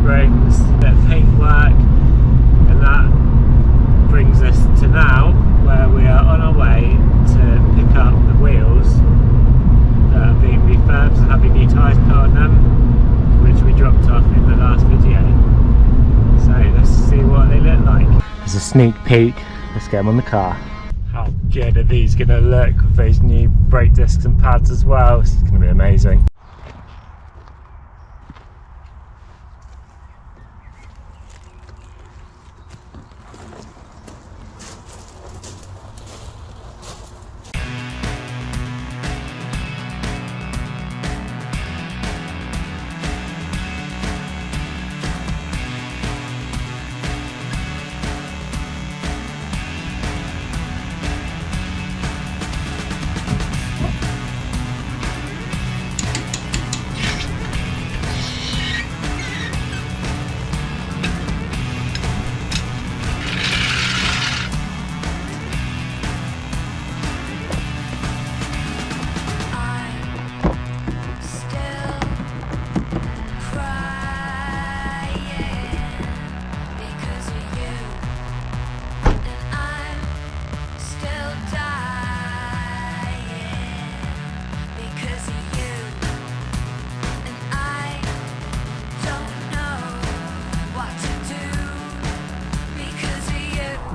springs, a bit of paintwork, and that brings us to now where we are on our way to pick up the wheels that are being refurbed and having new tyres put on them, which we dropped off in the last video. So let's see what they look like. There's a sneak peek, let's get them on the car. How good are these going to look with those new brake discs and pads as well? This is going to be amazing.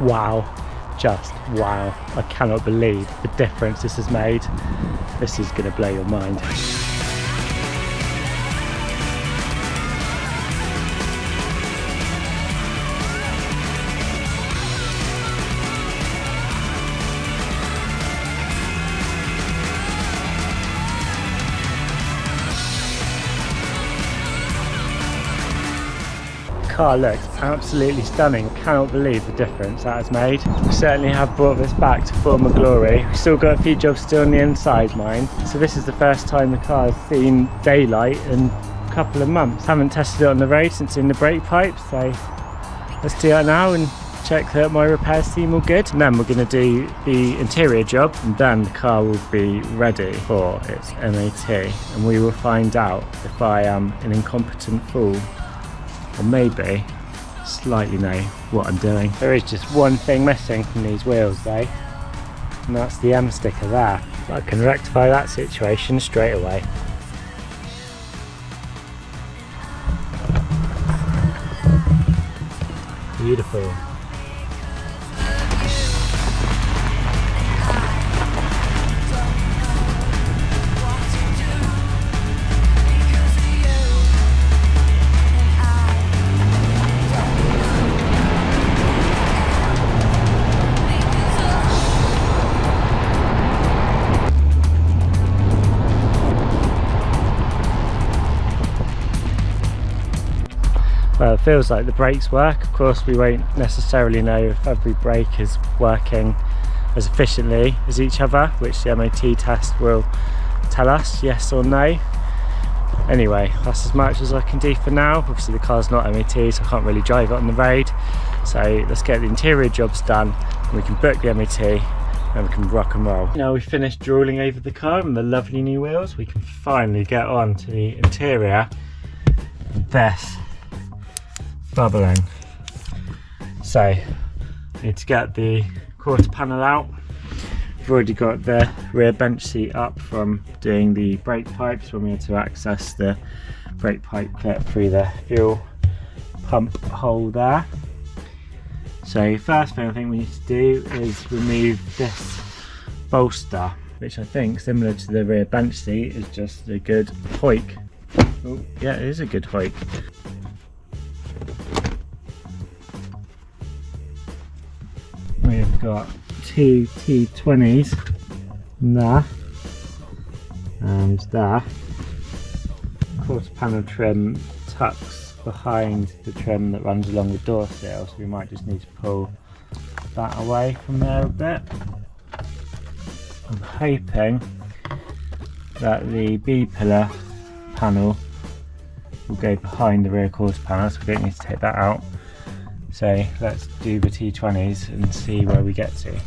Wow, just wow. I cannot believe the difference this has made. This is going to blow your mind. Car looks absolutely stunning. Cannot believe the difference that has made. We certainly have brought this back to former glory. We've still got a few jobs still on the inside mine, so this is the first time the car has seen daylight in a couple of months. Haven't tested it on the road since in the brake pipe, so let's do that now and check that my repairs team all good, and then we're going to do the interior job, and then the car will be ready for its MOT, and we will find out if I am an incompetent fool or maybe slightly know what I'm doing. There is just one thing missing from these wheels though, and that's the M sticker there. I can rectify that situation straight away. Beautiful. Well, it feels like the brakes work. Of course, we won't necessarily know if every brake is working as efficiently as each other, which the MOT test will tell us, yes or no. Anyway, that's as much as I can do for now. Obviously the car's not MOT, so I can't really drive it on the road. So let's get the interior jobs done, and we can book the MOT, and we can rock and roll. Now we've finished drooling over the car and the lovely new wheels, we can finally get on to the interior. This bubbling. So I need to get the quarter panel out. We've already got the rear bench seat up from doing the brake pipes when we had to access the brake pipe clip through the fuel pump hole there. So first thing I think we need to do is remove this bolster, which I think, similar to the rear bench seat, is just a good hoik. Oh yeah, it is a good hoik. We've got two T20s there and there. Quarter panel trim tucks behind the trim that runs along the door sill, so we might just need to pull that away from there a bit. I'm hoping that the B-pillar panel will go behind the rear quarter panel, so we don't need to take that out. So let's do the T20s and see where we get to.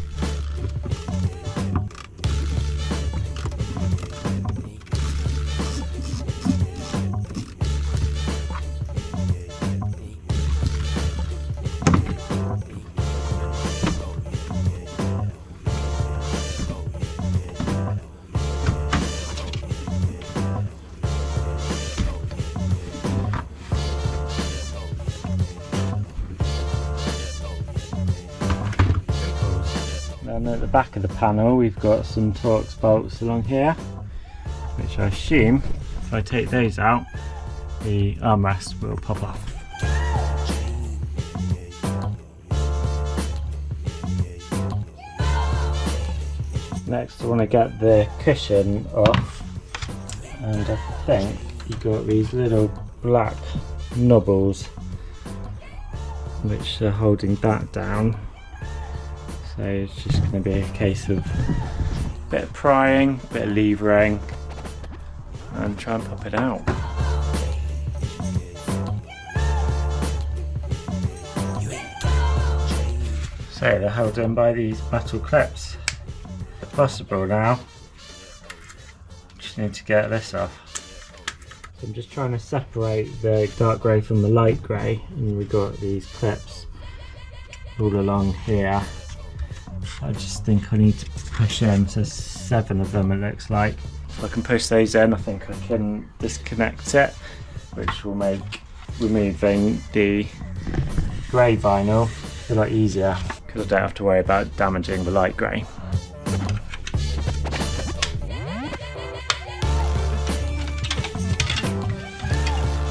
And at the back of the panel we've got some Torx bolts along here, which I assume if I take those out the armrest will pop off. Next I want to get the cushion off, and I think you've got these little black knobbles which are holding that down, so it's just going to be a case of a bit of prying, a bit of levering and try and pop it out. So they're held in by these metal clips. If possible now, just need to get this off. So I'm just trying to separate the dark grey from the light grey, and we've got these clips all along here. I just think I need to push in, so 7 of them it looks like. If I can push those in, I think I can disconnect it, which will make removing the grey vinyl a lot easier, because I don't have to worry about damaging the light grey.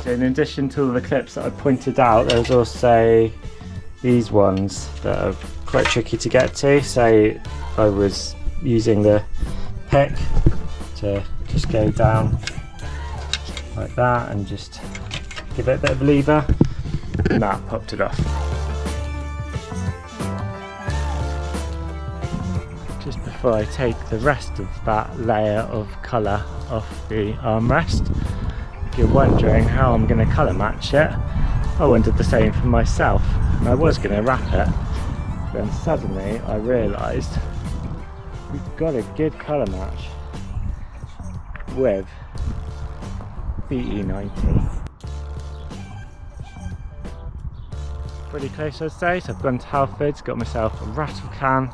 In addition to all the clips that I pointed out, there's also these ones that are quite tricky to get to. So I was using the pick to just go down like that and just give it a bit of a lever, and that popped it off. Just before I take the rest of that layer of colour off the armrest, if you're wondering how I'm going to colour match it, I wondered the same for myself. I was going to wrap it, then suddenly I realised we've got a good colour match with the E90. Pretty close, I'd say. So I've gone to Halfords, got myself a rattle can.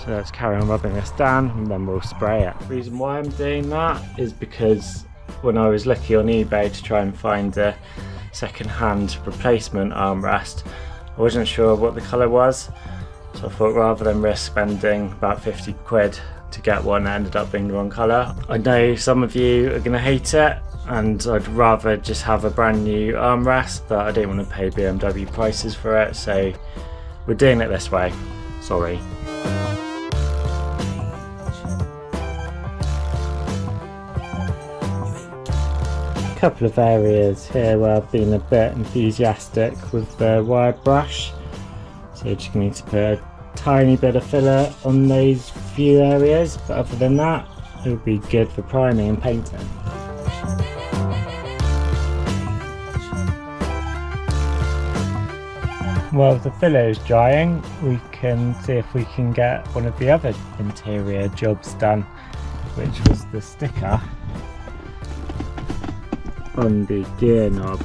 So let's carry on rubbing this down and then we'll spray it. The reason why I'm doing that is because when I was looking on eBay to try and find a second-hand replacement armrest, I wasn't sure what the colour was, so I thought rather than risk spending about 50 quid to get one that ended up being the wrong colour. I know some of you are going to hate it, and I'd rather just have a brand new armrest, but I didn't want to pay BMW prices for it, so we're doing it this way. Sorry. Couple of areas here where I've been a bit enthusiastic with the wire brush, so you're just going to need to put a tiny bit of filler on those few areas, but other than that it'll be good for priming and painting. While the filler is drying, we can see if we can get one of the other interior jobs done, which was the sticker on the gear knob.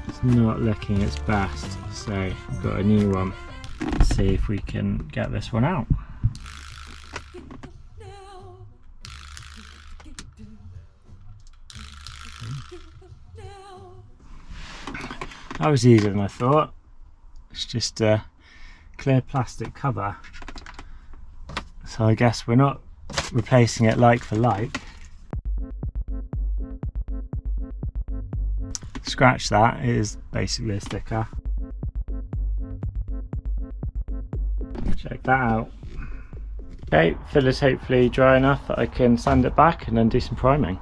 It's not looking its best, so I've got a new one. Let's see if we can get this one out. That was easier than I thought. It's just a clear plastic cover, so I guess we're not replacing it like for like. Scratch that, it is basically a sticker. Check that out. Okay, filler's hopefully dry enough that I can sand it back and then do some priming.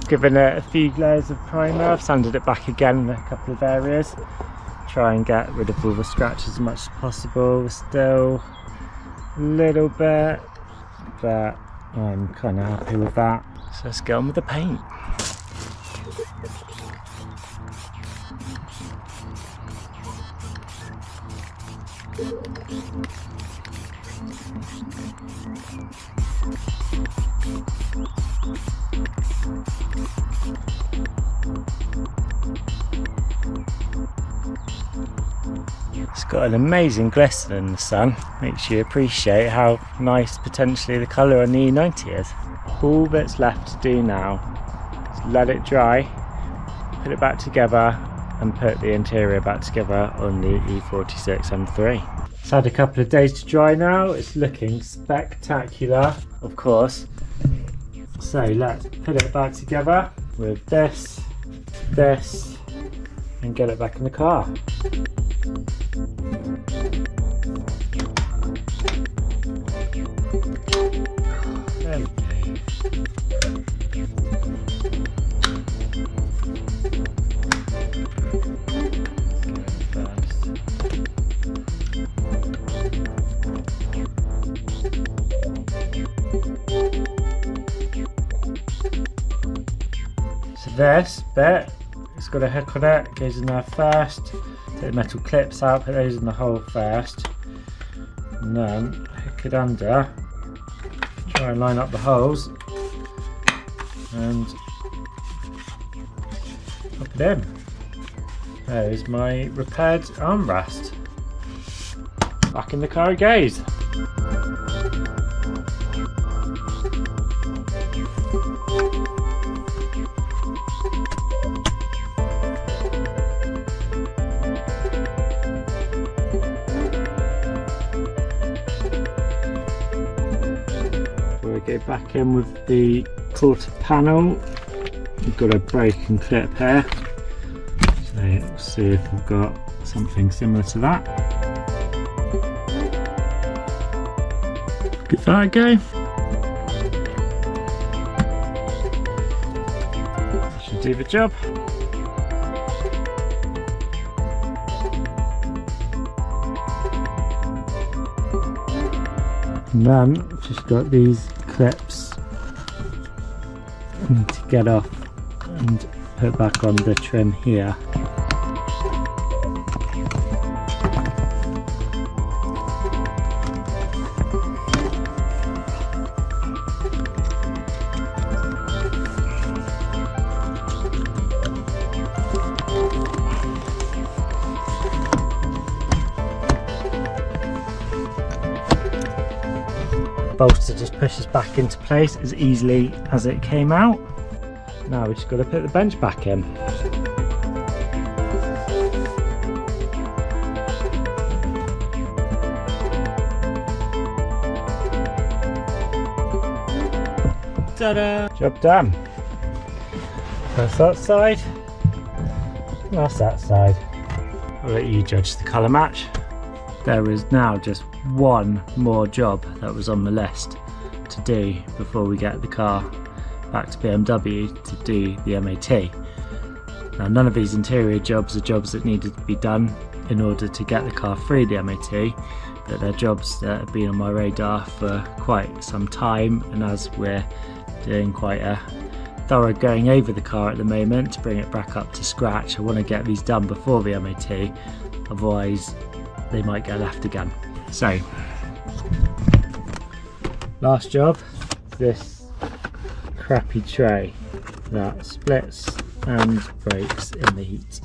Given it a few layers of primer, I've sanded it back again in a couple of areas. Try and get rid of all the scratches as much as possible. Still a little bit, but I'm kind of happy with that. So let's get on with the paint. It's got an amazing glisten in the sun, makes you appreciate how nice potentially the colour on the E90 is. All that's left to do now is let it dry, put it back together and put the interior back together on the E46 M3. It's had a couple of days to dry now, it's looking spectacular of course. So let's put it back together with this, and get it back in the car. There we go. So this bit, it's got a hook on it, goes in there first. Take the metal clips out, put those in the hole first, and then hook it under, try and line up the holes, and pop it in. There's my repaired armrest. Back in the car it goes. Go back in with the quarter panel. We've got a brake and clip here, so we'll see if we've got something similar to that. Give that a go. Should do the job. And then just got these clips I need to get off and put back on the trim here. Bolster just pushes back into place as easily as it came out. Now we've just got to put the bench back in. Ta-da! Job done. That's that side, that's that side. I'll let you judge the colour match. There is now just one more job that was on the list to do before we get the car back to BMW to do the MOT. Now none of these interior jobs are jobs that needed to be done in order to get the car through the MOT, but they're jobs that have been on my radar for quite some time, and as we're doing quite a thorough going over the car at the moment to bring it back up to scratch, I want to get these done before the MOT, otherwise they might get left again. So, last job, this crappy tray that splits and breaks in the heat.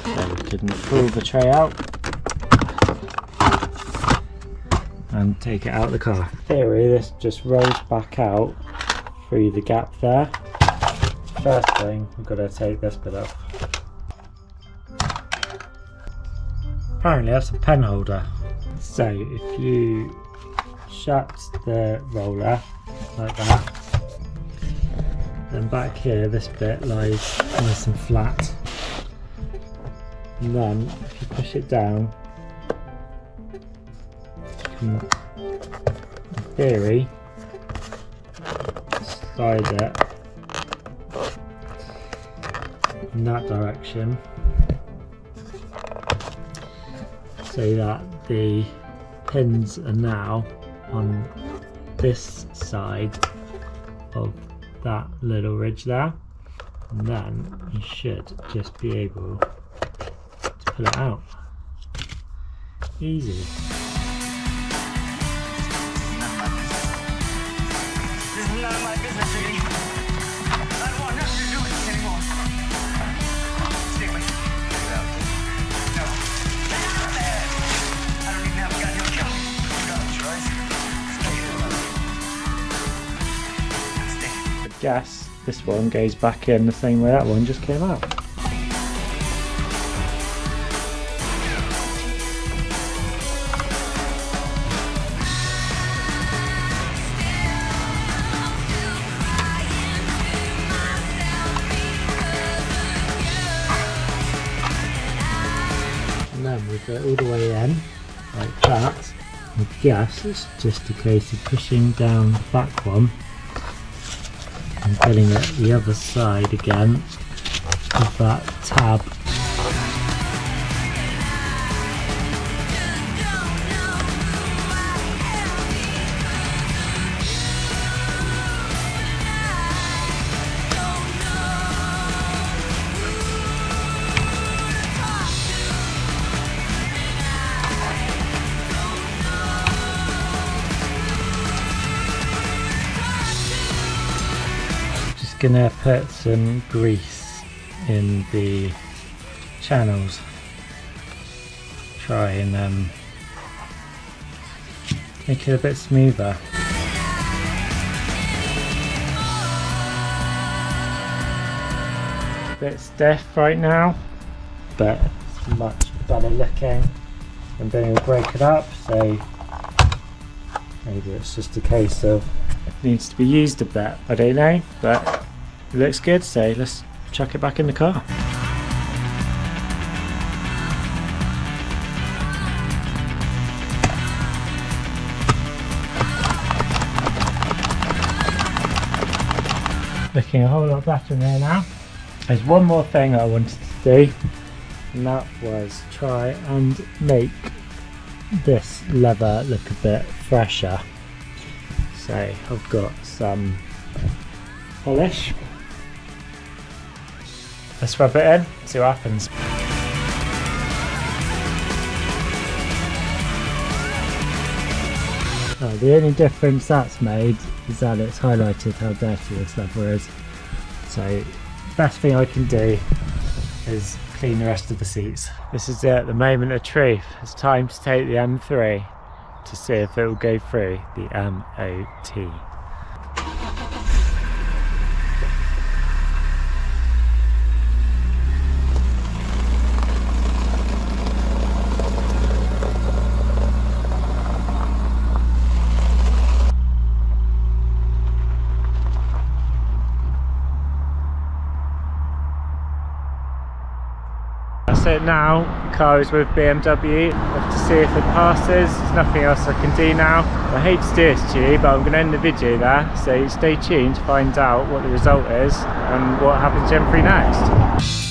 So we can pull the tray out and take it out of the car. In theory, this just rolls back out through the gap there. First thing, we've got to take this bit off. Apparently that's a pen holder. So if you shut the roller like that, then back here this bit lies nice and flat. And then if you push it down, you can, in theory, slide it in that direction, so that the pins are now on this side of that little ridge there, and then you should just be able to pull it out. Easy. This is none of my business, Judy. I don't want nothing to do with this anymore. Stick with me. No. Get out there! I don't even have a goddamn job. You got a choice. Stay here. Stay. I guess this one goes back in the same way that one just came out. And then we go all the way in, like that. I guess it's just a case of pushing down the back one and getting it the other side again with that tab. Gonna put some grease in the channels, try and make it a bit smoother. A bit stiff right now, but it's much better looking. I'm going to break it up, so maybe it's just a case of it needs to be used a bit, I don't know, but it looks good, so let's chuck it back in the car. Looking a whole lot better in there now. There's one more thing I wanted to do, and that was try and make this leather look a bit fresher. So I've got some polish. Let's rub it in, see what happens. Oh, the only difference that's made is that it's highlighted how dirty this leather is. So best thing I can do is clean the rest of the seats. This is it, the moment of truth. It's time to take the M3 to see if it will go through the MOT. That's it now, the car is with BMW. I have to see if it passes, there's nothing else I can do now. I hate to do this to you, but I'm going to end the video there, so stay tuned to find out what the result is and what happens to M3 next.